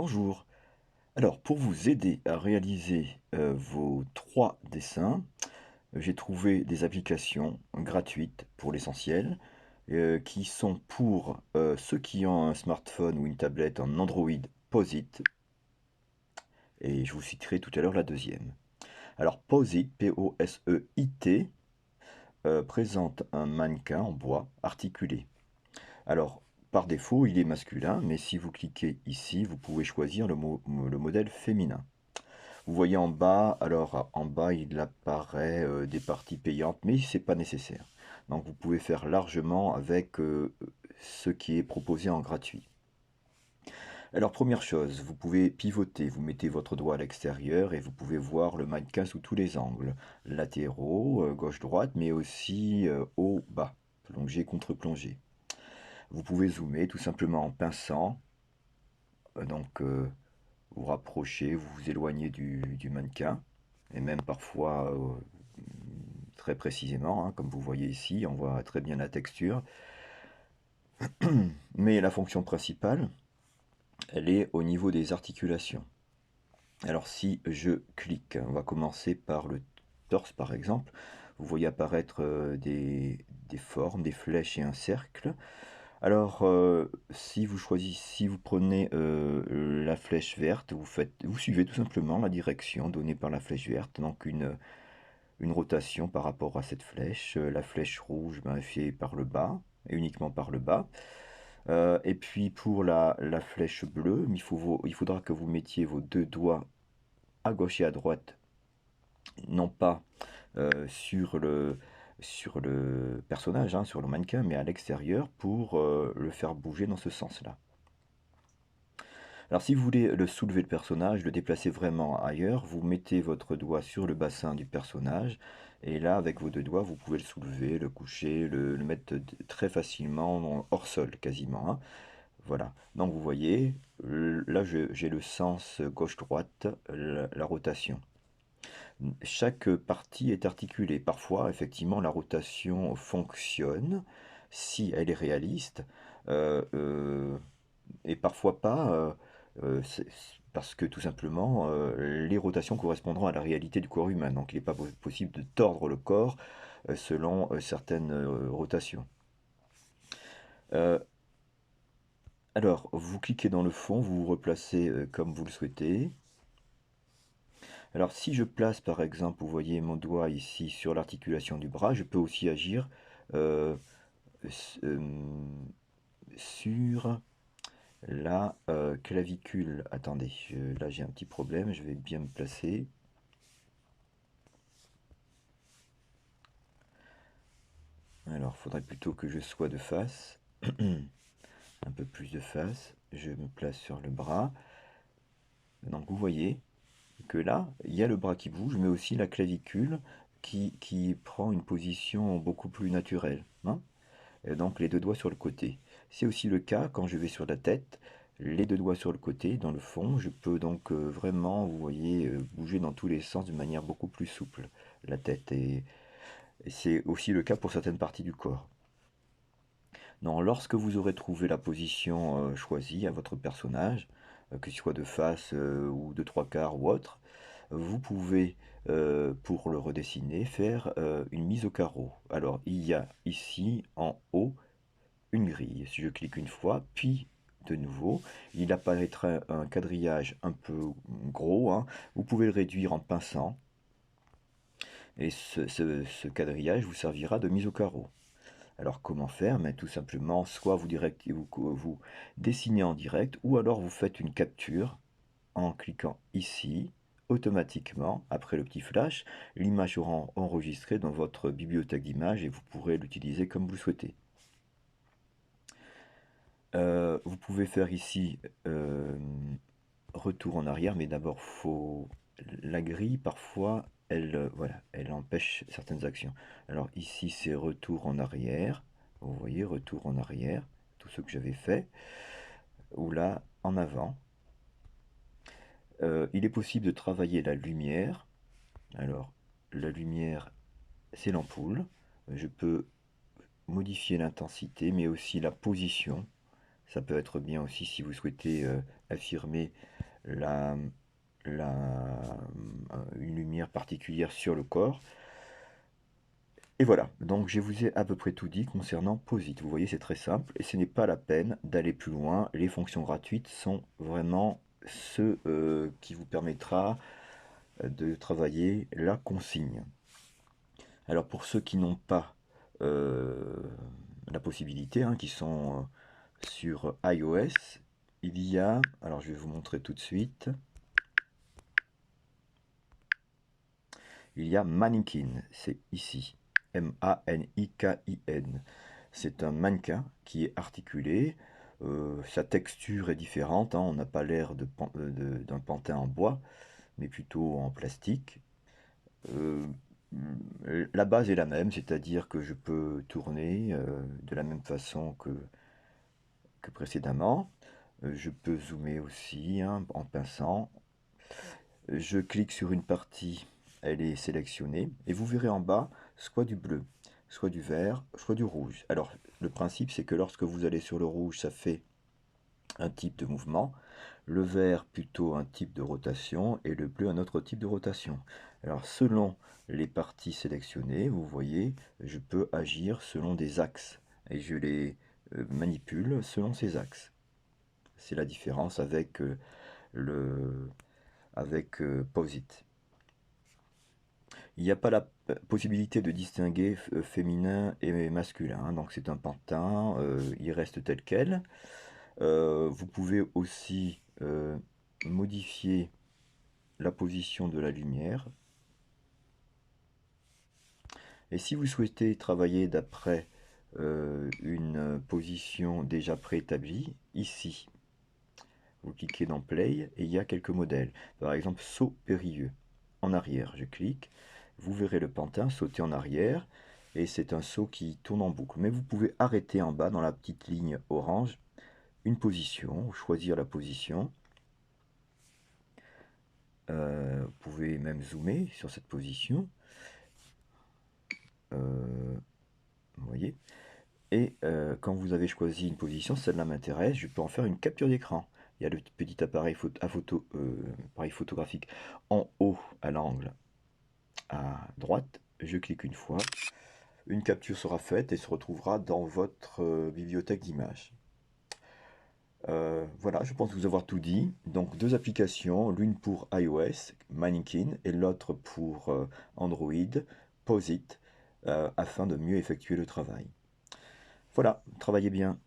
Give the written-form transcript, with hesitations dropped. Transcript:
Bonjour. Alors, pour vous aider à réaliser vos 3 dessins, j'ai trouvé des applications gratuites pour l'essentiel, qui sont pour ceux qui ont un smartphone ou une tablette en Android Posit, et je vous citerai tout à l'heure la deuxième. Alors, Posit, P-O-S-E-I-T, présente un mannequin en bois articulé. Alors, par défaut, il est masculin, mais si vous cliquez ici, vous pouvez choisir le modèle féminin. Vous voyez en bas, alors en bas il apparaît des parties payantes, mais c'est pas nécessaire. Donc vous pouvez faire largement avec ce qui est proposé en gratuit. Alors première chose, vous pouvez pivoter, vous mettez votre doigt à l'extérieur et vous pouvez voir le mannequin sous tous les angles, latéraux, gauche-droite, mais aussi haut-bas, plongée contre plongée. Vous pouvez zoomer tout simplement en pinçant, donc vous rapprochez, vous vous éloignez du mannequin, et même parfois très précisément, hein, comme vous voyez ici, on voit très bien la texture. Mais la fonction principale, elle est au niveau des articulations. Alors si je clique, on va commencer par le torse par exemple, vous voyez apparaître des formes, des flèches et un cercle. Alors, si vous choisissez, si vous prenez la flèche verte, vous suivez tout simplement la direction donnée par la flèche verte, donc une rotation par rapport à cette flèche. La flèche rouge ben, est faite par le bas, et uniquement par le bas. Et puis pour la flèche bleue, il faudra que vous mettiez vos deux doigts à gauche et à droite, non pas sur le personnage, hein, sur le mannequin, mais à l'extérieur pour le faire bouger dans ce sens-là. Alors si vous voulez le soulever le personnage, le déplacer vraiment ailleurs, vous mettez votre doigt sur le bassin du personnage et là avec vos deux doigts vous pouvez le soulever, le coucher, le mettre très facilement hors sol quasiment, hein. Voilà, donc vous voyez, là j'ai le sens gauche-droite, la rotation. Chaque partie est articulée. Parfois, effectivement, la rotation fonctionne si elle est réaliste, euh, euh, et parfois pas, parce que tout simplement, les rotations correspondront à la réalité du corps humain. Donc, il n'est pas possible de tordre le corps selon certaines rotations. Euh, alors, vous cliquez dans le fond, vous vous replacez comme vous le souhaitez. Alors si je place par exemple, vous voyez mon doigt ici sur l'articulation du bras, je peux aussi agir euh, euh, sur la clavicule. Attendez, là j'ai un petit problème, je vais bien me placer. Alors il faudrait plutôt que je sois de face, un peu plus de face. Je me place sur le bras. Donc vous voyez que là, il y a le bras qui bouge, mais aussi la clavicule qui prend une position beaucoup plus naturelle, hein. Et donc les deux doigts sur le côté. C'est aussi le cas quand je vais sur la tête, les deux doigts sur le côté, dans le fond, je peux donc vraiment, vous voyez, bouger dans tous les sens de manière beaucoup plus souple, la tête. Et c'est aussi le cas pour certaines parties du corps. Non, lorsque vous aurez trouvé la position choisie à votre personnage, que ce soit de face ou de trois quarts ou autre, vous pouvez, pour le redessiner, faire une mise au carreau. Alors, il y a ici en haut une grille. Si je clique une fois, puis de nouveau, il apparaîtra un quadrillage un peu gros, hein. Vous pouvez le réduire en pinçant et ce quadrillage vous servira de mise au carreau. Alors comment faire? Mais tout simplement, soit vous dessinez en direct, ou alors vous faites une capture en cliquant ici. Automatiquement, après le petit flash, l'image sera enregistrée dans votre bibliothèque d'images et vous pourrez l'utiliser comme vous le souhaitez. Vous pouvez faire ici retour en arrière, mais d'abord faut la grille parfois elle voilà, elle empêche certaines actions. Alors ici c'est retour en arrière, vous voyez retour en arrière, tout ce que j'avais fait, ou là en avant. Il est possible de travailler la lumière. Alors la lumière c'est l'ampoule. Je peux modifier l'intensité, mais aussi la position. Ça peut être bien aussi si vous souhaitez affirmer la, une lumière particulière sur le corps. Et voilà, donc je vous ai à peu près tout dit concernant Posit. Vous voyez, c'est très simple et ce n'est pas la peine d'aller plus loin. Les fonctions gratuites sont vraiment ce qui vous permettra de travailler la consigne. Alors pour ceux qui n'ont pas la possibilité, hein, qui sont sur iOS, il y a, alors je vais vous montrer tout de suite, il y a Mannequin, c'est ici, M-A-N-I-K-I-N. C'est un mannequin qui est articulé, sa texture est différente, hein, on n'a pas l'air d'un pantin en bois, mais plutôt en plastique. Euh, la base est la même, c'est-à-dire que je peux tourner de la même façon que précédemment. Je peux zoomer aussi, hein, en pinçant. Je clique sur une partie, elle est sélectionnée, et vous verrez en bas soit du bleu, soit du vert, soit du rouge. Alors, le principe, c'est que lorsque vous allez sur le rouge, ça fait un type de mouvement, le vert plutôt un type de rotation, et le bleu un autre type de rotation. Alors, selon les parties sélectionnées, vous voyez, je peux agir selon des axes, et je les manipule selon ces axes. C'est la différence avec Posit. Il n'y a pas la possibilité de distinguer féminin et masculin, hein, donc c'est un pantin, il reste tel quel. Vous pouvez aussi modifier la position de la lumière. Et si vous souhaitez travailler d'après une position déjà préétablie, ici, vous cliquez dans Play et il y a quelques modèles. Par exemple, saut périlleux. En arrière, je clique. Vous verrez le pantin sauter en arrière et c'est un saut qui tourne en boucle. Mais vous pouvez arrêter en bas dans la petite ligne orange une position, choisir la position. Vous pouvez même zoomer sur cette position. Vous voyez. Et quand vous avez choisi une position, celle-là m'intéresse, je peux en faire une capture d'écran. Il y a le petit appareil, appareil photographique en haut à l'angle à droite. Je clique une fois. Une capture sera faite et se retrouvera dans votre bibliothèque d'images. Voilà, je pense vous avoir tout dit. Donc deux applications, l'une pour iOS, Mannequin, et l'autre pour Android, Posit, afin de mieux effectuer le travail. Voilà, travaillez bien.